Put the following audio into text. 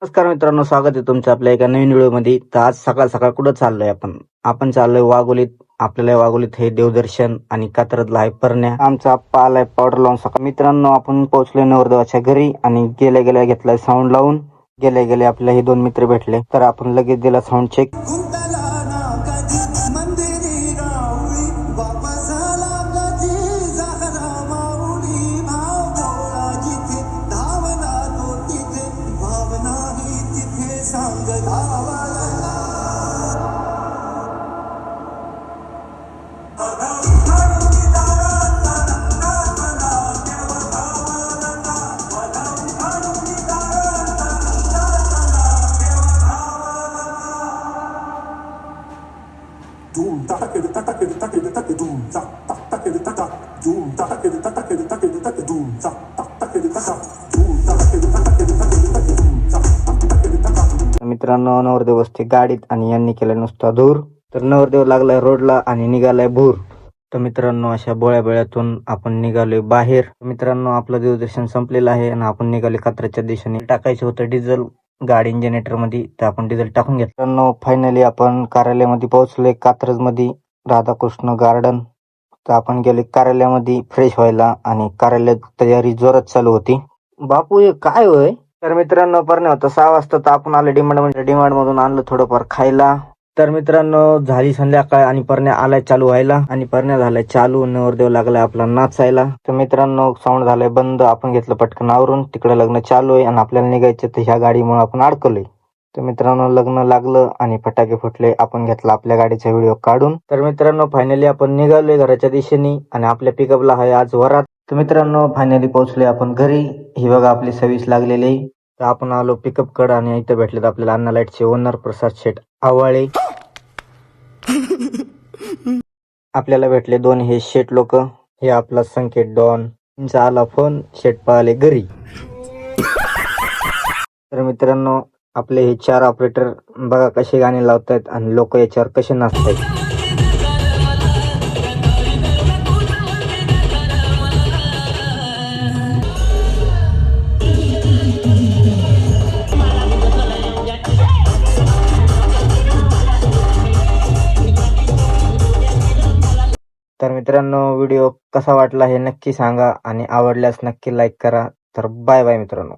नमस्कार मित्रांनो, स्वागत आहे तुमचं आपल्या एका नवीन व्हिडिओमध्ये. तर आज सकाळ सकाळ कुठं चाललोय आपण चाललोय वाघोलीत. आपल्याला वाघोलीत हे देवदर्शन आणि कात्रजला आहे परण्या. आमचा आप्पा आलाय पावडर लावून. सकाळ मित्रांनो आपण पोहोचलोय नवरदेवाच्या घरी आणि गेल्या गेल्या घेतलाय साऊंड लावून. गेल्या गेल्या आपल्या हे दोन मित्र भेटले तर आपण लगेच दिला साऊंड चेक. मित्रांनो नवरदेव बसते गाडीत आणि यांनी केलाय नुसता धूर. तर नवरदेव लागलाय रोडला आणि निघालाय भूर. तर मित्रांनो अशा बोळ्या बेळ्यातून आपण निघालोय बाहेर. मित्रांनो आपलं देवदर्शन संपलेलं आहे आणि आपण निघाले कात्रजच्या दिशेने. टाकायचं होतं डिझेल गाडी इंजिनेटर मध्ये, तर आपण डिझेल टाकून घेतलं. मित्रांनो फायनली आपण कार्यालयामध्ये पोहोचलोय कात्रज मध्ये, राधाकृष्ण गार्डन. तर आपण गेले कार्यालयामध्ये फ्रेश व्हायला आणि कार्यालयात तयारी जोरात चालू होती. बापू हे काय होय? तर मित्रांनो परण्या होता 6 वाजता, तर आपण आले डिमांड मधून आणलं थोडंफार खायला. तर मित्रांनो झाली संध्याकाळ आणि परण्या आलाय चालू व्हायला आणि परण्या झालाय चालू. नवरदेव लागलाय आपला नाचायला. तर मित्रांनो साऊंड झालाय बंद. आपण घेतलं पटकन आवरून. तिकडे लग्न चालू आहे आणि आपल्याला निघायचं, तर ह्या गाडीमुळे आपण अडकलोय. तर मित्रांनो लग्न लागलं आणि फटाके फुटले. आपण घेतला आपल्या गाडीचा व्हिडिओ काढून. तर मित्रांनो फायनली आपण निघालोय घराच्या दिशेने आणि आपल्या पिकअपला आहे आज वरात. तर मित्रांनो फायनली पोहोचलोय आपण घरी. ही बघा आपली सर्व्हिस लागलेली आहे. तर आपण आलो पिकअप कड आणि इथं भेटलेत आपल्याला अन्ना लाईटचे ओनर प्रसाद शेठ आवाळे. आपल्याला भेटले दोन हे शेठ लोक. हे आपला संकेत डॉन. त्यांचा आला फोन, शेठ पळाले घरी. तर मित्रांनो आपले हे 4 ऑपरेटर बघा कसे गाणे लावतायत आणि लोक याच्यावर कसे नाचतायत. तर मित्रांनो व्हिडिओ कसा वाटला हे नक्की सांगा आणि आवडल्यास नक्की लाईक करा. तर बाय बाय मित्रांनो.